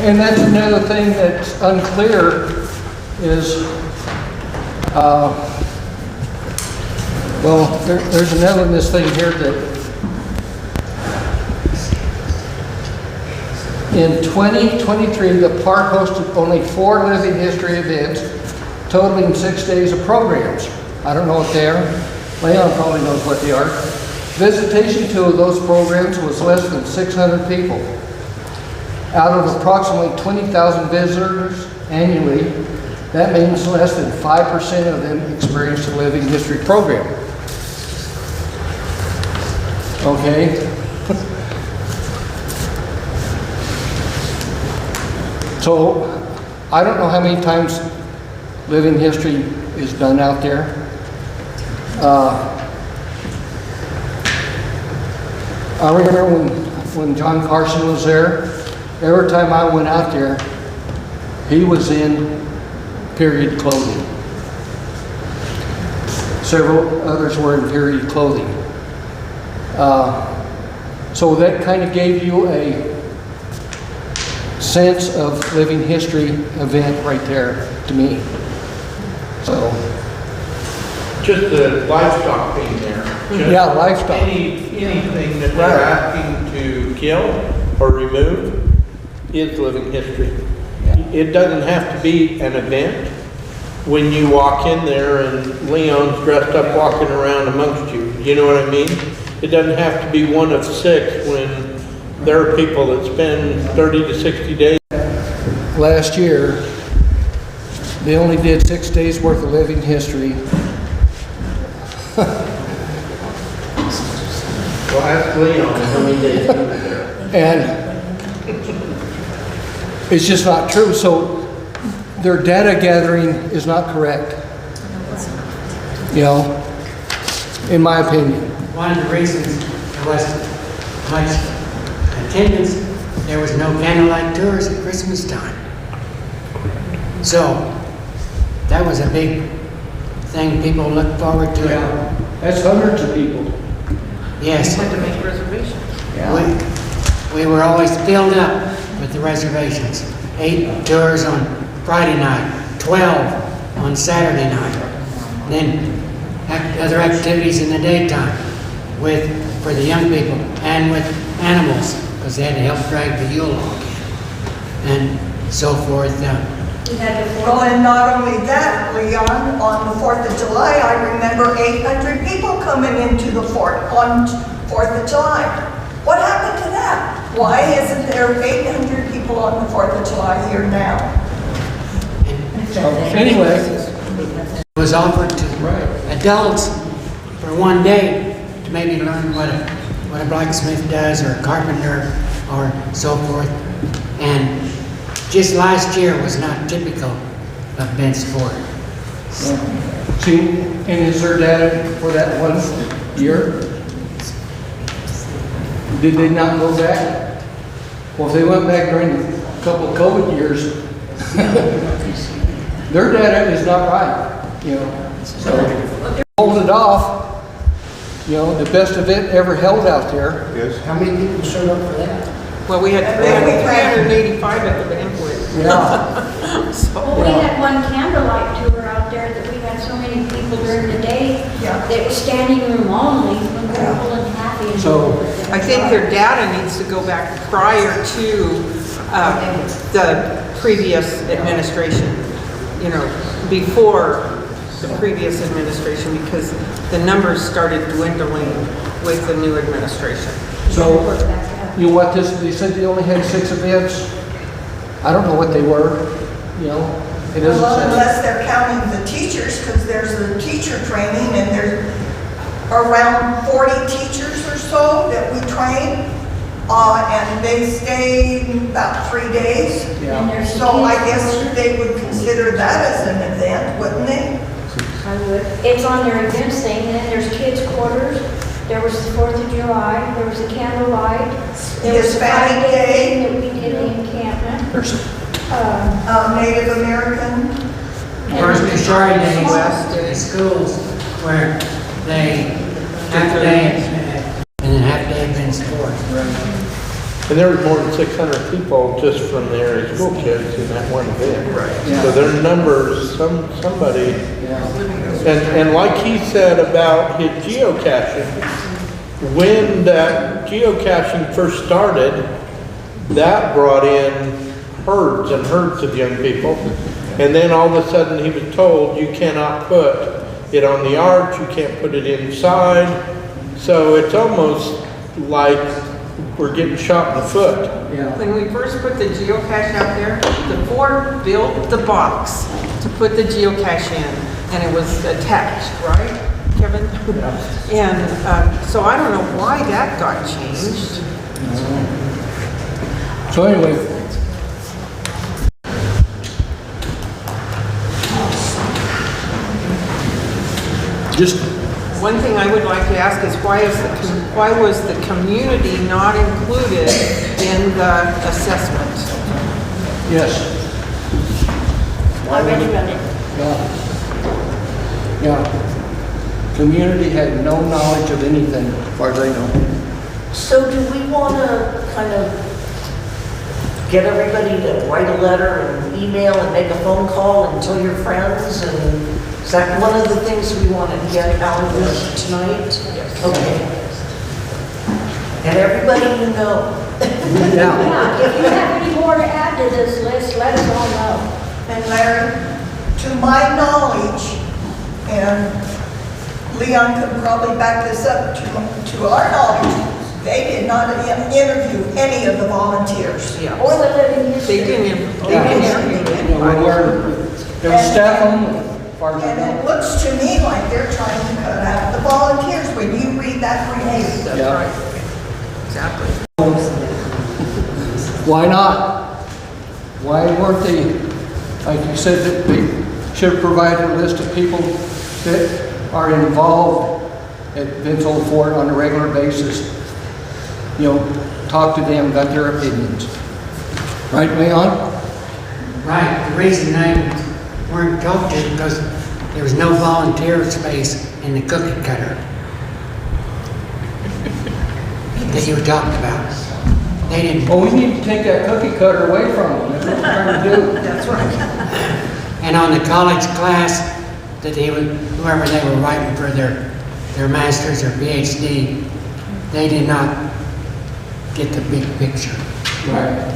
And that's another thing that's unclear is, well, there's another in this thing here that in 2023, the park hosted only 4 living history events, totaling 6 days of programs. I don't know what they are. Leon probably knows what they are. Visitation to those programs was less than 600 people. Out of approximately 20,000 visitors annually, that means less than 5% of them experienced a living history program. Okay? So, I don't know how many times living history is done out there. I remember when John Carson was there, every time I went out there, he was in period clothing. Several others were in period clothing. So that kind of gave you a sense of living history event right there to me. So. Just the livestock being there. Yeah, livestock. Anything that they're asking to kill or remove is living history. Yeah. It doesn't have to be an event when you walk in there and Leon's dressed up walking around amongst you. You know what I mean? It doesn't have to be one of 6 when there are people that spend 30 to 60 days. Last year, they only did 6 days worth of living history. Well, ask Leon how many days he was there. And it's just not true. So their data gathering is not correct. You know, in my opinion. One of the reasons there wasn't much attendance, there was no candlelight tours at Christmas time. So that was a big thing people look forward to. Yeah, that's hundreds of people. Yes. You had to make reservations. Yeah. We were always filled up with the reservations. 8 tours on Friday night, 12 on Saturday night. Then other activities in the daytime for the young people and with animals, because they had to help drag the Yule log in and so forth. Well, and not only that, Leon, on the 4th of July, I remember 800 people coming into the fort on 4th of July. What happened to that? Why isn't there 800 people on the 4th of July here now? So anyway, It was offered to adults for one day to maybe learn what a blacksmith does or a carpenter or so forth. And just last year was not typical of Bent's Fort. see, and is there data for that one year? Did they not go back? Well, if they went back during a couple of COVID years, their data is not right, you know. So, hold it off, you know, the best event ever held out there. Yes. How many people showed up for that? Well, we had 385 at the banquet. Yeah. Well, we had one candlelight tour out there that we had so many people during the day. Yeah. That was standing room only when we were pulling happy. And So, I think their data needs to go back prior to the previous administration, you know, before the previous administration, because the numbers started dwindling with the new administration. so, you know what this, they said they only had 6 events. I don't know what they were, you know. It doesn't Well, say. unless they're counting the teachers, because there's a teacher training and there's around 40 teachers or so that we train. And they stay about 3 days. Yeah. And there's So I guess kids' they would consider that as an event, wouldn't they? I would. It's on their events thing, and then there's kids' quarters. There was the 4th of July, there was a candlelight, there was a Hispanic 5-day Day. thing that we did in encampment. There's, Native American. First Missouri days in schools where they half a day and then half a day Bent's Fort. And there was more than 600 people just from the area school kids in that one event. Right. Yeah. So their numbers, somebody, Yeah. and like he said about his geocaching, when that geocaching first started, that brought in herds and herds of young people. And then all of a sudden he was told, you cannot put it on the arch, you can't put it inside. So it's almost like we're getting shot in the foot. Yeah. When we first put the geocache out there, the Ford built the box to put the geocache in, and it was attached, right, Kevin? And so I don't know why that got changed. So anyway, just, One thing I would like to ask is why was the community not included in the assessment? yes. I recommend it. Yeah. Yeah. Community had no knowledge of anything, as far as I know. So do we want to kind of get everybody to write a letter and email and make a phone call and tell your friends? And is that one of the things we want to get out of this tonight? Yes. Okay. And everybody you know. Yeah. Yeah, if you have any more to add to this list, let us all know. And Larry, to my knowledge, and Leon could probably back this up to our knowledge, they did not interview any of the volunteers. Yeah. Or the living history. They didn't interview anybody. It was staff only, as far as I And it know. looks to me like they're trying to cut out the volunteers when you read that release. That's Yeah. right. Exactly. Why not? Why weren't they, like you said, that they should have provided a list of people that are involved at Vince Old Fort on a regular basis? You know, talk to them, got their opinions. Right, Leon? Right, the reason they weren't talked to is because there was no volunteer space in the cookie cutter that you talked about. They didn't, Well, we need to take that cookie cutter away from them, that's what we're trying to do. That's right. and on the college class that they would, whoever they were writing for their master's or PhD, they did not get the big picture. Right.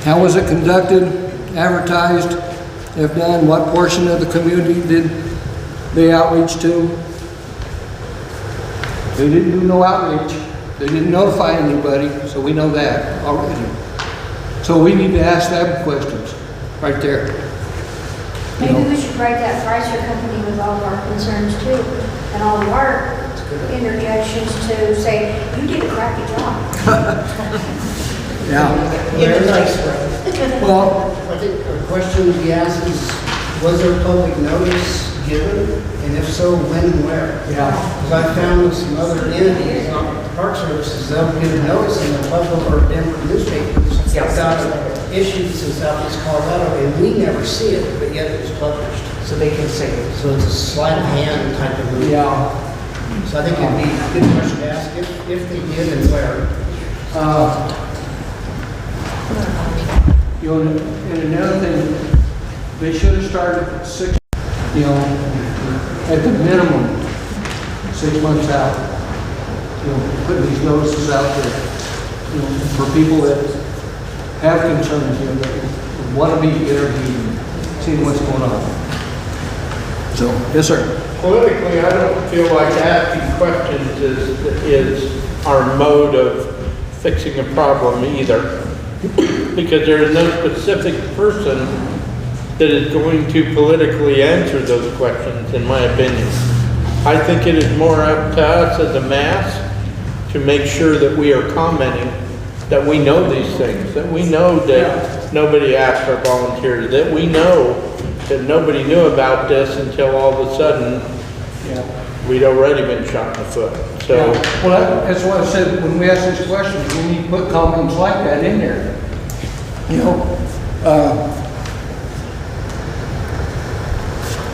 How was it conducted, advertised, if done? What portion of the community did they outreach to? They didn't do no outreach. They didn't notify anybody, so we know that already. So we need to ask them questions, right there. You Maybe know? we should write that Pricer company with all of our concerns too, and all of our interjections to say, you did a crappy job. Yeah. In a nice way. Well, I think a question to be asked is, was there public notice given? And if so, when and where? yeah. Because I found with some other entities, not Park Services, they'll give a notice in the Pueblo or Denver newspapers about issues in Southeast Colorado, and we never see it, but yet it was published. So they can say it. So it's a sleight of hand type of move. Yeah. So I think it'd be a good question to ask if they did and where. You know, and another thing, they should have started at 6, you know, at the minimum, 6 months out. You know, putting these notices out there, you know, for people that have concerns, you know, that want to be interviewed and see what's going on. So, yes, sir. Politically, I don't feel like asking questions is our mode of fixing a problem either. Because there is no specific person that is going to politically answer those questions, in my opinion. I think it is more up to us as a mass to make sure that we are commenting, that we know these things, that we know that nobody asked for volunteers, that we know that nobody knew about this until all of a sudden we'd already been shot in the foot. So, Yeah. Well, that's why I said, when we ask these questions, we need to put comments like that in there. You know,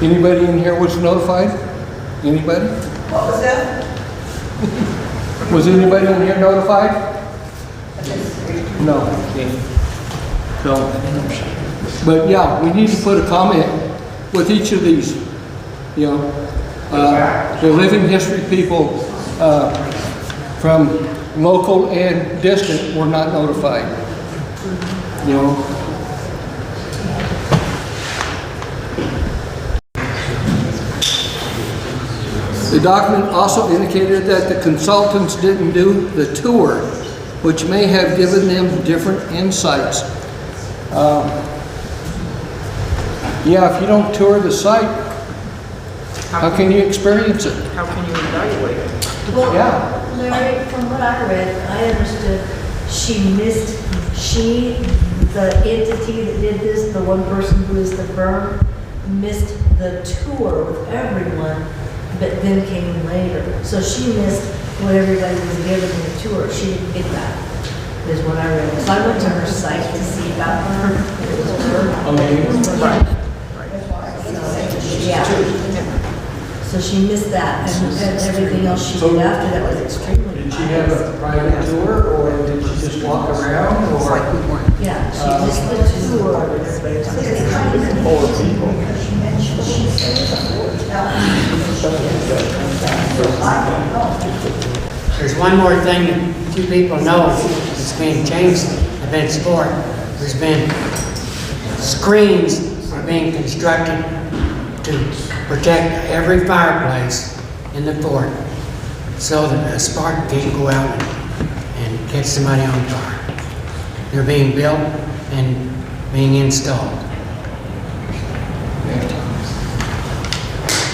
anybody in here was notified? Anybody? What was that? Was anybody in here notified? No. So, but yeah, we need to put a comment with each of these, you know, the living history people from local and distant were not notified, you know. The document also indicated that the consultants didn't do the tour, which may have given them different insights. Yeah, if you don't tour the site, how can you experience it? How can you evaluate it? Well, Yeah. Larry, from what I read, I understood the entity that did this, the one person who is the firm, missed the tour with everyone, but then came later. So she missed what everybody was given in the tour. She didn't get that, is what I read. So I went to her site to see about her. It was her. Yeah. So she missed that, and everything else she did after that was extremely. Did she have a private tour, or did she just walk around, or? Yeah, she missed the tour. There's one more thing that you people know that's being changed in event sport. There's been screens are being constructed to protect every fireplace in the fort so that a spark can't go out and catch somebody on fire. They're being built and being installed.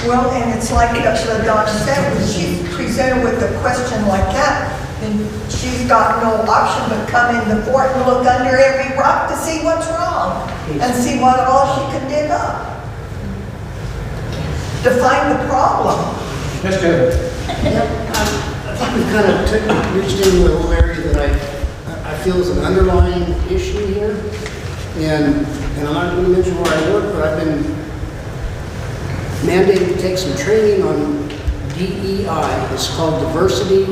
Well, and it's like Donna said, when she's presented with a question like that, then she's got no option but come in the fort and look under every rock to see what's wrong and see what all she can dig up to find the problem. Just good. I think we've kind of reached into a little area that I feel is an underlying issue here. And I'm not going to mention where I work, but I've been mandated to take some training on DEI. It's called Diversity,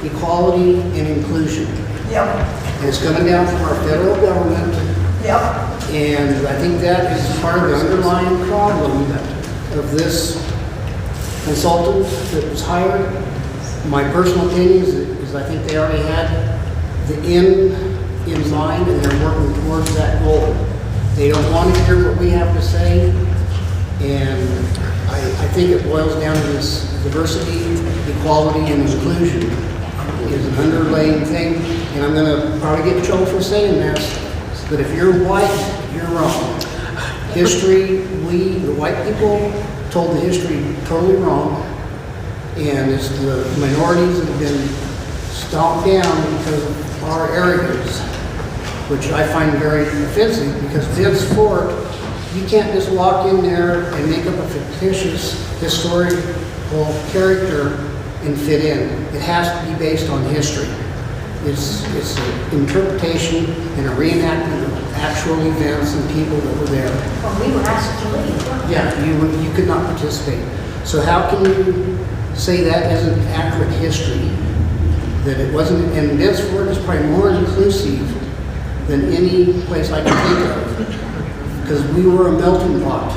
Equality, and Inclusion. Yep, And it's coming down from our federal government. yep. And I think that is part of the underlying problem of this consultant that was hired. My personal opinion is I think they already had the end in mind and they're working towards that goal. They don't want to hear what we have to say, and I think it boils down to this diversity, equality, and inclusion is an underlying thing, and I'm going to probably get in trouble for saying this, but if you're white, you're wrong. History, we, the white people, told the history totally wrong, and it's the minorities that have been stomped down because of our arrogance, which I find very offensive, because this fort, you can't just walk in there and make up a fictitious historical character and fit in. It has to be based on history. It's an interpretation and a reenactment of actual events and people that were there. Well, we were asked to leave. Yeah, you could not participate. So how can you say that isn't accurate history? That it wasn't, and this fort is probably more inclusive than any place I can think of, because we were a melting pot,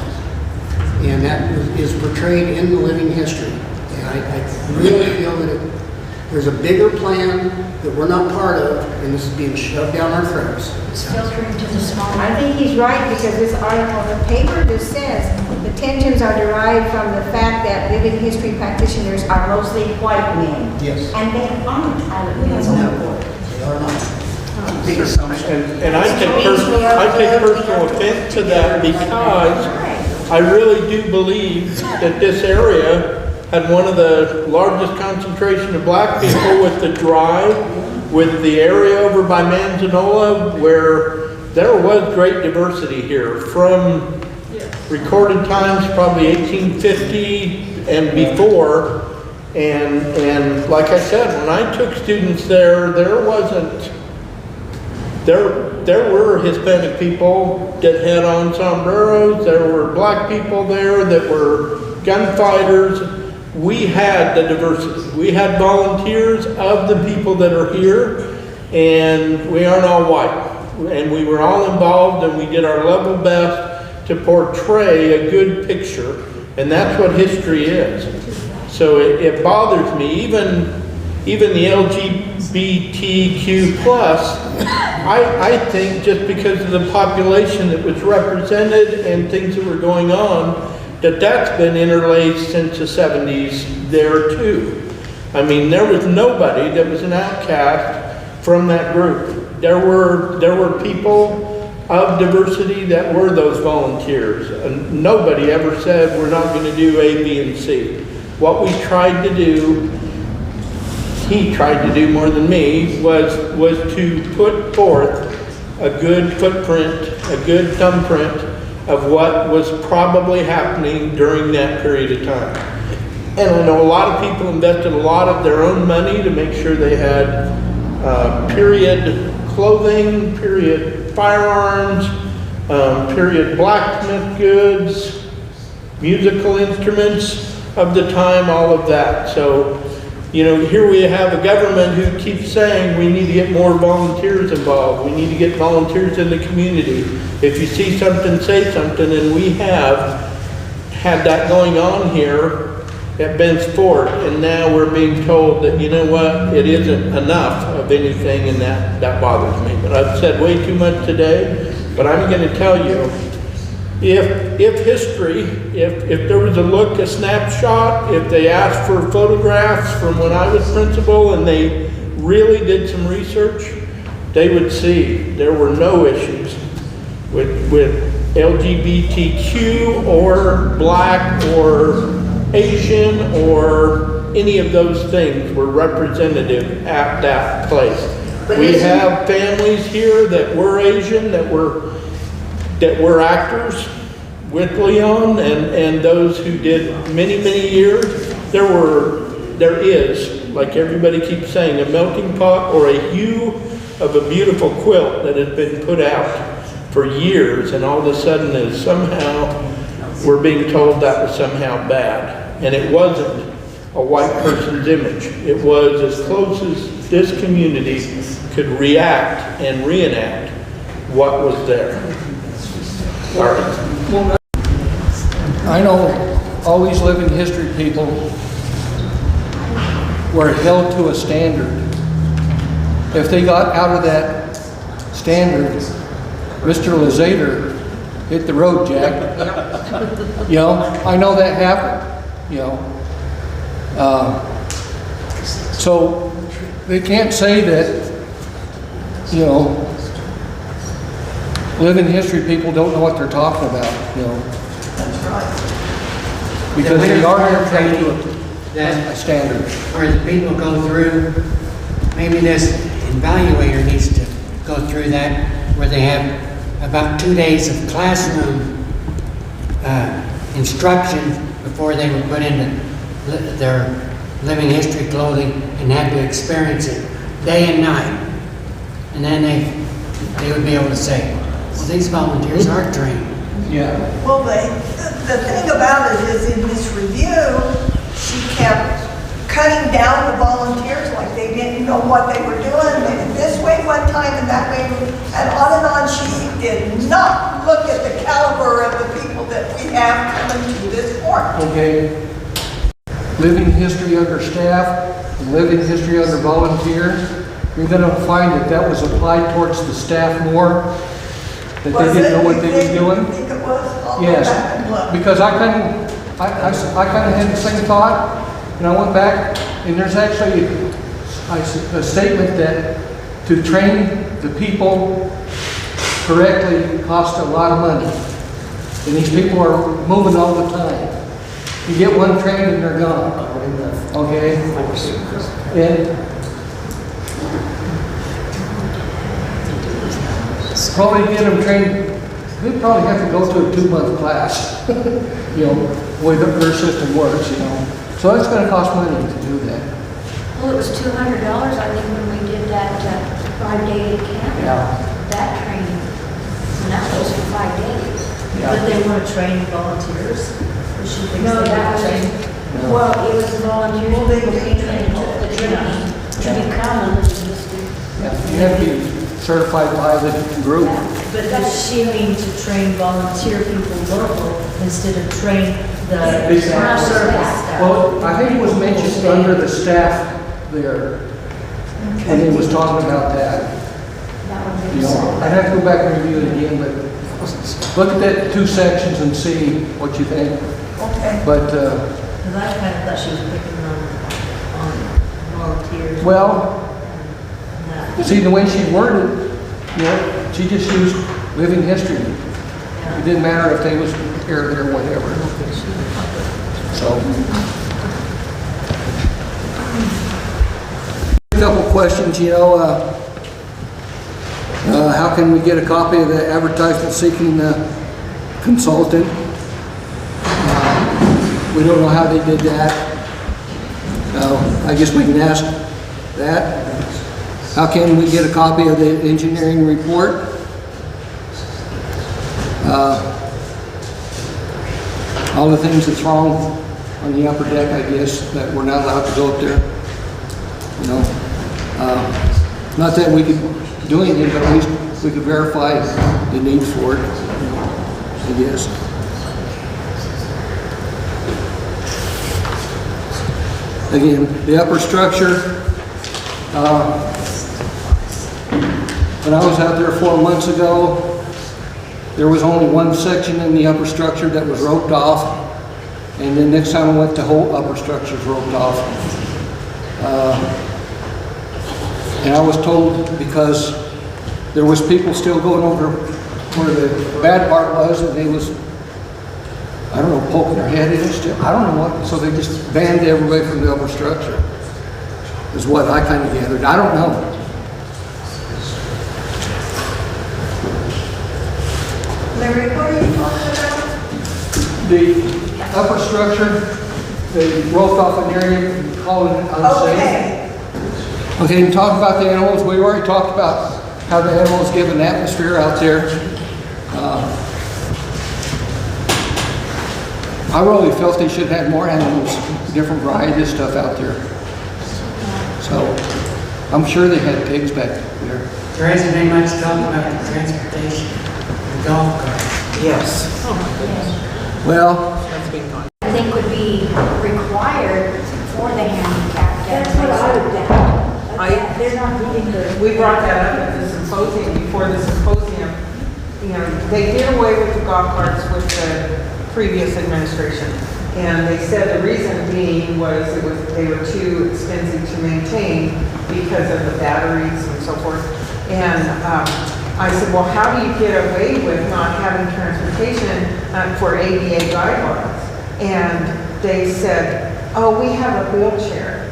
and that is portrayed in the living history. And I really feel that there's a bigger plan that we're not part of, and this is being shoved down our throats. It's filtering to the small. I think he's right, because this article, the paper just says, the tensions are derived from the fact that living history practitioners are mostly white men. Yes. And they aren't all of them on the board. They are not. And I take personal offense to that, because I really do believe that this area had one of the largest concentration of black people with the drive, with the area over by Manzanola, where there was great diversity here from recorded times, probably 1850 and before. And like I said, when I took students there, there were Hispanic people that had on sombreros. There were black people there that were gunfighters. we had the diversity. We had volunteers of the people that are here, and we aren't all white. And we were all involved, and we did our level best to portray a good picture, and that's what history is. So it bothers me, even the LGBTQ plus, I think just because of the population that was represented and things that were going on, that's been interlaced since the 70s there too. I mean, there was nobody that was an outcast from that group. There were people of diversity that were those volunteers. And nobody ever said we're not going to do A, B, and C. What we tried to do, he tried to do more than me, was to put forth a good footprint, a good thumbprint of what was probably happening during that period of time. And I know a lot of people invested a lot of their own money to make sure they had period clothing, period firearms, period blacksmith goods, musical instruments of the time, all of that. So, you know, here we have a government who keeps saying we need to get more volunteers involved. We need to get volunteers in the community. If you see something, say something, and we have had that going on here at Bent's Fort, and now we're being told that, you know what, it isn't enough of anything, and that bothers me. But I've said way too much today, but I'm going to tell you, if history, if there was a look, a snapshot, if they asked for photographs from when I was principal and they really did some research, they would see there were no issues with LGBTQ or black or Asian or any of those things were representative at that place. We have families here that were Asian, that were actors with Leon, and those who did many years. There is, like everybody keeps saying, a melting pot or a hue of a beautiful quilt that has been put out for years, and all of a sudden is somehow we're being told that was somehow bad. And it wasn't a white person's image. It was as close as this community could react and reenact what was there. All right. I know all these living history people were held to a standard. If they got out of that standard, Mr. Lazater hit the road, Jack. You know, I know that happened, you know. So they can't say that, you know, living history people don't know what they're talking about, you know. That's right. Because they are held to a that standard. where the people go through, maybe this evaluator needs to go through that, where they have about 2 days of classroom instruction before they were put into their living history clothing and had to experience it day and night. And then they would be able to say, well, these volunteers are trained. Yeah. Well, the thing about it is, in this review, she kept cutting down the volunteers like they didn't know what they were doing, and this way one time and that way, and on. She did not look at the caliber of the people that we have coming to this fort. Okay. Living history under staff, and living history under volunteers, you're going to find that was applied towards the staff more, that they didn't know what they were doing. You think it was? I'll go Yes, back and look. because I kind of had the same thought, and I went back, and there's actually a statement that to train the people correctly costs a lot of money. And these people are moving all the time. You get one trained and they're gone. Okay? And probably get them trained, we probably have to go to a 2-month class, you know, the way their system works, you know. So it's going to cost money to do that. Well, it was $200, I think, when we did that 5-day camp. Yeah. That training. And that was for 5 days. But they want to train volunteers? Or she thinks No, they that want to train? Well, it was volunteers who came and took the training to become a living history. Yeah, you have to be certified by the group. But does she mean to train volunteer people local instead of train the service staff? Well, I think it was mentioned under the staff there, and it was talking about that. You know, I'd have to go back and review it again, but look at that 2 sections and see what you think. Okay. But, Because I kind of thought she was picking on volunteers. well, and that. see, the way she worded, you know, she just used living history. It didn't matter if they was here, there, whatever. So. A couple questions, you know, how can we get a copy of the advertisement seeking consultant? We don't know how they did that. I guess we can ask that. How can we get a copy of the engineering report? All the things that's wrong on the upper deck, I guess, that we're not allowed to go up there. You know, not that we could do anything, but at least we could verify the need for it, I guess. Again, the upper structure, when I was out there 4 months ago, there was only one section in the upper structure that was roped off, and then next time I went, the whole upper structure was roped off. And I was told because there was people still going over where the bad part was, and they was, I don't know, poking their head in it still. I don't know what, so they just banned everybody from the upper structure, is what I kind of gathered. I don't know. Larry, what are you talking about? The upper structure, they roped off an area and called it unsafe. Okay. Okay, and talk about the animals. We already talked about how the animals give an atmosphere out there. I really felt they should have more animals, different variety of stuff out there. So, I'm sure they had pigs back there. There hasn't been much talk about the transportation, the golf cart. Yes. Oh my goodness. Well, That's been gone. I think would be required for the handicapped. That's what I would think. They're not getting the. We brought that up at the symposium, before the symposium. You know, they did away with the golf carts with the previous administration. And they said the reason being was they were too expensive to maintain because of the batteries and so forth. And I said, well, how do you get away with not having transportation for ADA guidelines? And they said, oh, we have a wheelchair.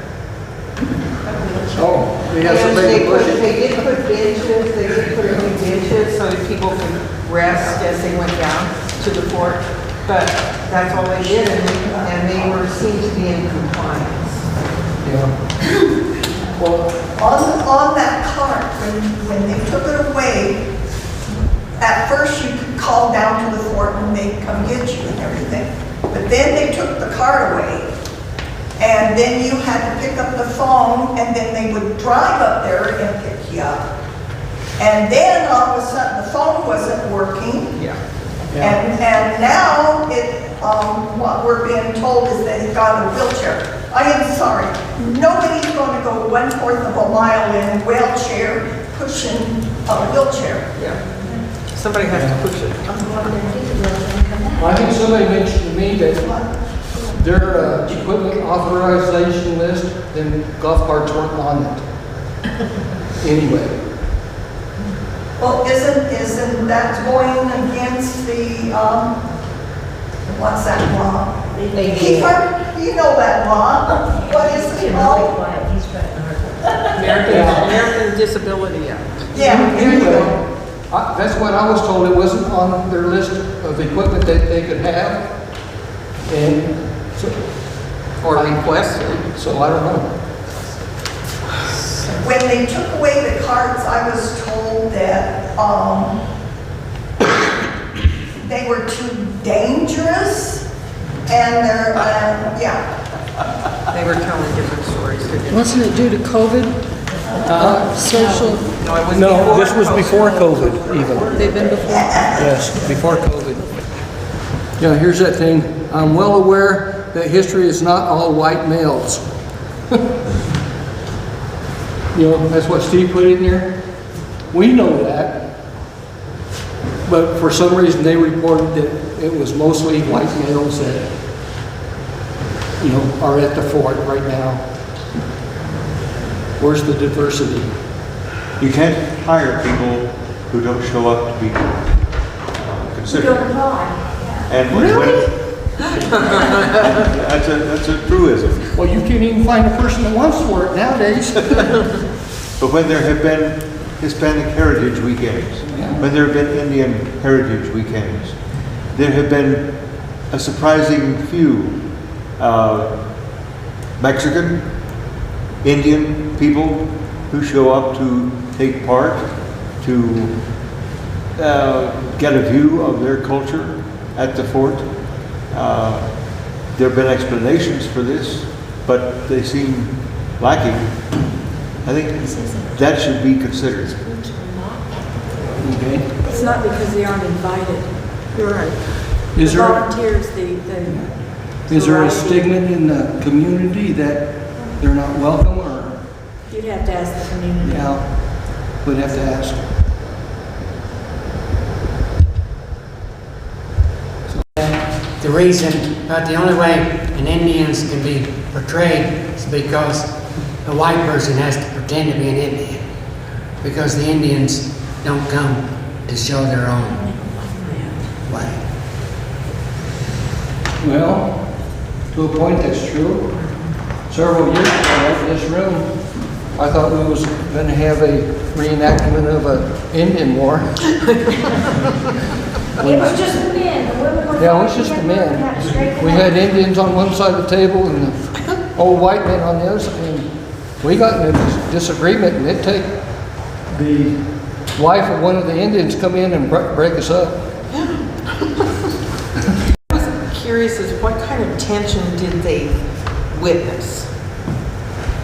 oh, they have And somebody to push it. they did put benches, they did put a few benches so that people could rest as they went down to the fort. But that's all they did, and they were seemed to be in compliance. Yeah. Well, on that cart, when they took it away, at first you could call down to the fort and they'd come get you and everything. But then they took the cart away, and then you had to pick up the phone, and then they would drive up there and pick you up. And then all of a sudden the phone wasn't working. Yeah. And now what we're being told is that he's got a wheelchair. I am sorry, nobody's going to go 1/4 of a mile in a wheelchair pushing a wheelchair. Yeah. Somebody has to push it. I think somebody mentioned to me that their equipment authorization list, then golf carts weren't on it. Anyway. Well, isn't that going against the, what's that law? Keeper, you know that law. What is it Really called? quiet, he's trying to hurt. American Disability Act. Yeah, there you go. Anyway, that's what I was told. It wasn't on their list of equipment that they could have. And so, Or requested. so I don't know. When they took away the carts, I was told that they were too dangerous, and they're, yeah. They were telling different stories. They didn't- Wasn't it due to COVID? Social, No, it was No, before this was before COVID even. they've been before? Yes, before COVID. Yeah, here's that thing. I'm well aware that history is not all white males. You know, that's what Steve put in there. We know that. But for some reason, they reported that it was mostly white males that, you know, are at the fort right now. Where's the diversity? You can't hire people who don't show up to be considered. Don't apply. And that's a truism. Well, you can't even find a person that wants to work nowadays. But when there have been Hispanic Heritage Weekends, when there have been Indian Heritage Weekends, there have been a surprising few Mexican, Indian people who show up to take part, to get a view of their culture at the fort. There have been explanations for this, but they seem lacking. I think that should be considered. Okay. It's not because they aren't invited. You're right. Is The there, volunteers, is there a stigma in the community that they're not welcome, or? you'd have to ask the community. Yeah, we'd have to ask. The reason, about the only way an Indians can be portrayed is because a white person has to pretend to be an Indian. Because the Indians don't come to show their own way. Well, to a point that's true. Several years ago in this room, I thought we was going to have a reenactment of an Indian war. It was just the men, the women were. Yeah, it was just the men. We had Indians on one side of the table and the old white men on the other side. And we got in a disagreement, and it'd take the wife of one of the Indians come in and break us up. I was curious as what kind of tension did they witness?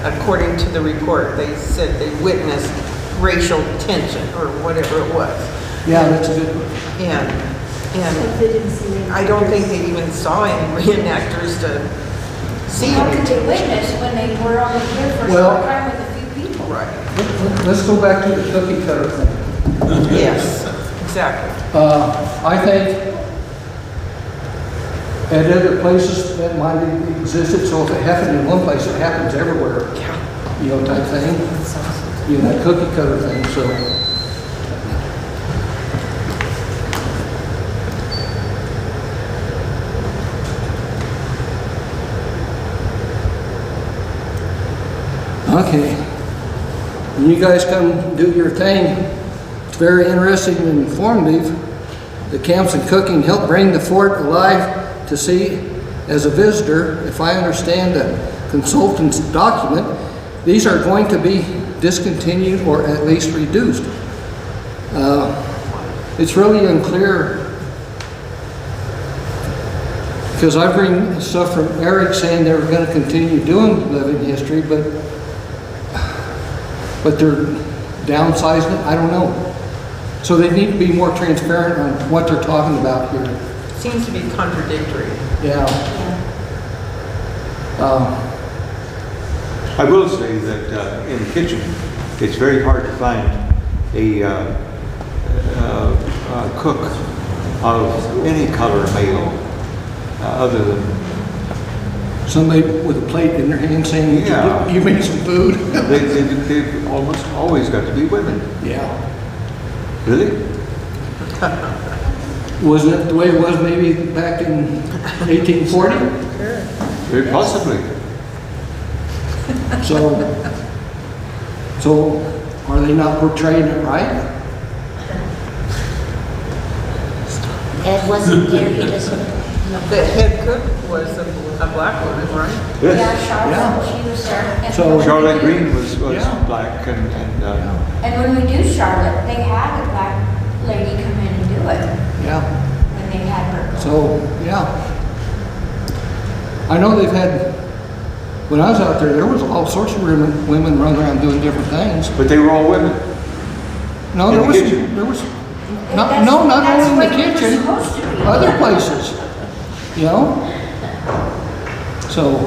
According to the report, they said they witnessed racial tension or whatever it was. Yeah, that's a good one. And They didn't see any. I don't think they even saw any reenactors to see How could anything. they witness when they were only here for a Well- short time with a few people? Right. Let's go back to the cookie cutter thing. Yes, exactly. I think at other places that might have existed, so if it happened in one place, it happens everywhere. You know, type thing. You know, that cookie cutter thing, so. Okay. When you guys come do your thing, it's very interesting and informative. The camps and cooking help bring the fort alive to see as a visitor. If I understand the consultant's document, these are going to be discontinued or at least reduced. It's really unclear because I've read stuff from Eric saying they were going to continue doing living history, but they're downsizing it. I don't know. So they need to be more transparent on what they're talking about here. Seems to be contradictory. Yeah. I will say that in the kitchen, it's very hard to find a cook of any color male other than Somebody with a plate in their hand saying, Yeah. you made some food. they've almost always got to be women. Yeah. Really? Wasn't it the way it was maybe back in 1840? Very possibly. So are they not portraying it right? Ed wasn't there, he doesn't. The head cook was a black woman, right? Yes. Yeah, Charlotte, she was there. And So- when we Charlotte do- Green was Yeah. black and And when we do Charlotte, they had a black lady come in and do it Yeah. when they had her. So, yeah. I know they've had When I was out there was all sorts of women running around doing different things. But they were all women. No, In there the was, kitchen. there was, And not that's- only that's in what the you were kitchen, supposed to be. other places, you know? So,